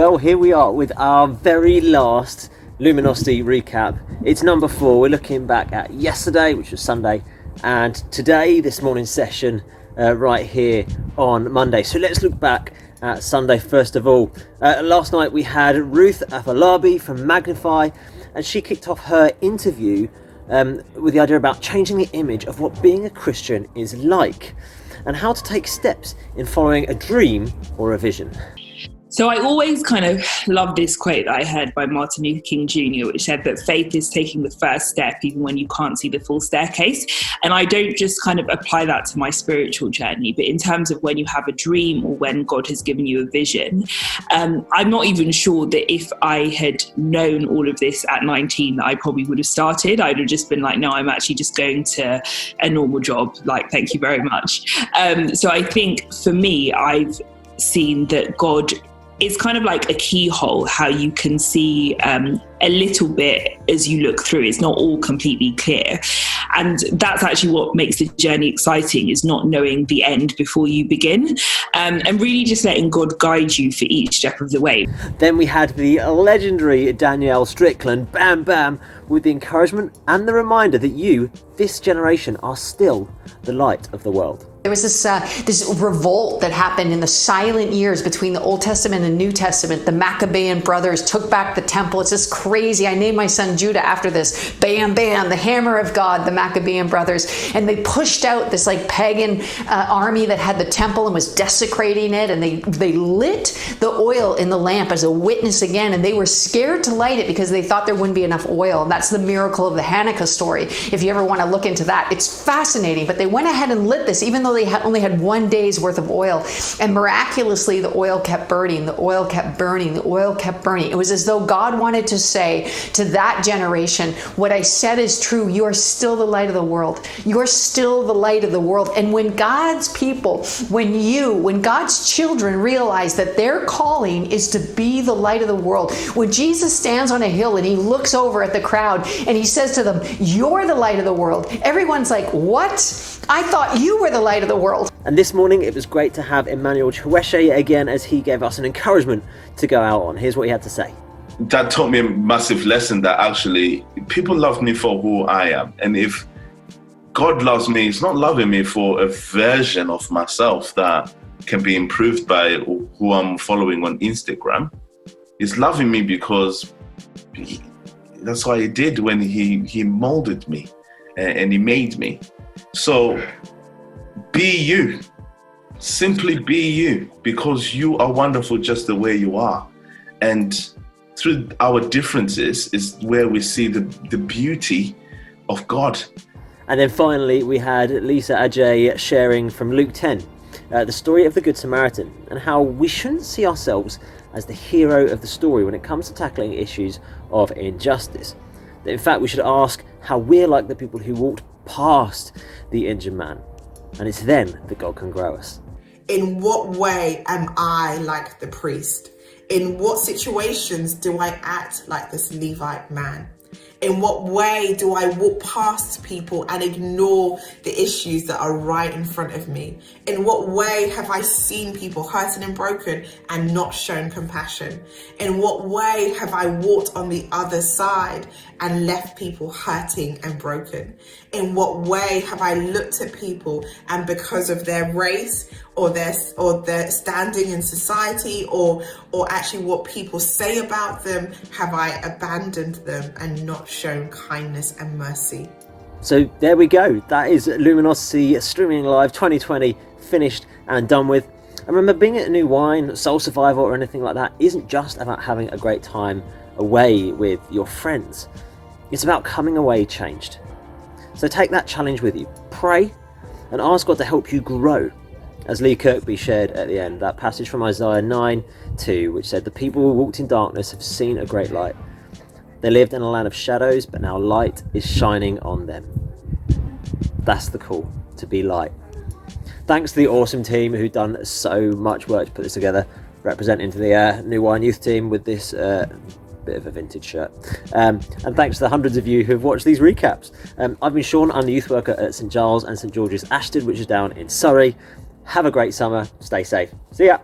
Well, here we are with our very last Luminosity recap. It's number 4. We're looking back at yesterday, which was Sunday, and today, this morning's session, right here on Monday. So let's look back at Sunday first of all. Last night we had Ruth Afolabi from Magnify, and she kicked off her interview with the idea about changing the image of what being a Christian is like, and how to take steps in following a dream or a vision. So I always kind of love this quote that I heard by Martin Luther King Jr., which said that faith is taking the first step even when you can't see the full staircase. And I don't just kind of apply that to my spiritual journey, but in terms of when you have a dream or when God has given you a vision. I'm not even sure that if I had known all of this at 19, that I probably would have started. I'd have just been like, no, I'm actually just going to a normal job. Like, thank you very much. So I think for me, I've seen that God is kind of like a keyhole, how you can see a little bit as you look through. It's not all completely clear. And that's actually what makes the journey exciting, is not knowing the end before you begin, and really just letting God guide you for each step of the way. Then we had the legendary Danielle Strickland Bam Bam with the encouragement and the reminder that you, this generation, are still the light of the world. There was this revolt that happened in the silent years between the Old Testament and New Testament. The Maccabean brothers took back the temple. It's just crazy. I named my son Judah after this. Bam, bam, the hammer of God, the Maccabean brothers. And they pushed out this like pagan army that had the temple and was desecrating it. And they lit the oil in the lamp as a witness again. And they were scared to light it because they thought there wouldn't be enough oil. And that's the miracle of the Hanukkah story. If you ever want to look into that, it's fascinating. But they went ahead and lit this, even though they only had 1 day's worth of oil, and miraculously the oil kept burning, the oil kept burning, the oil kept burning. It was as though God wanted to say to that generation, what I said is true. You are still the light of the world. You're still the light of the world. And when God's people, when God's children realize that their calling is to be the light of the world, when Jesus stands on a hill and he looks over at the crowd and he says to them, you're the light of the world, everyone's like, what? I thought you were the light of the world. And this morning it was great to have Emmanuel Chweshe again, as he gave us an encouragement to go out on. Here's what he had to say. That taught me a massive lesson, that actually people love me for who I am. And if God loves me, he's not loving me for a version of myself that can be improved by who I'm following on Instagram. He's loving me because that's what he did when he molded me and he made me. So be you, simply be you, because you are wonderful just the way you are. And through our differences is where we see the beauty of God. And then finally we had Lisa Ajay sharing from Luke 10, the story of the Good Samaritan, and how we shouldn't see ourselves as the hero of the story when it comes to tackling issues of injustice. That in fact we should ask how we're like the people who walked past the injured man, and it's then that God can grow us. In what way am I like the priest? In what situations do I act like this Levite man? In what way do I walk past people and ignore the issues that are right in front of me? In what way have I seen people hurting and broken and not shown compassion? In what way have I walked on the other side and left people hurting and broken? In what way have I looked at people and because of their race or their standing in society or actually what people say about them, have I abandoned them and not shown kindness and mercy? So there we go. That is Luminosity Streaming Live 2020 finished and done with. And remember, being at New Wine, Soul Survivor or anything like that isn't just about having a great time away with your friends. It's about coming away changed. So take that challenge with you. Pray and ask God to help you grow. As Lee Kirkby shared at the end, that passage from Isaiah 9:2, which said, the people who walked in darkness have seen a great light. They lived in a land of shadows, but now light is shining on them. That's the call, to be light. Thanks to the awesome team who've done so much work to put this together, representing to the New Wine Youth team with this bit of a vintage shirt. And thanks to the hundreds of you who've watched these recaps. I've been Sean, I'm the youth worker at St Giles and St George's Ashton, which is down in Surrey. Have a great summer, stay safe. See ya.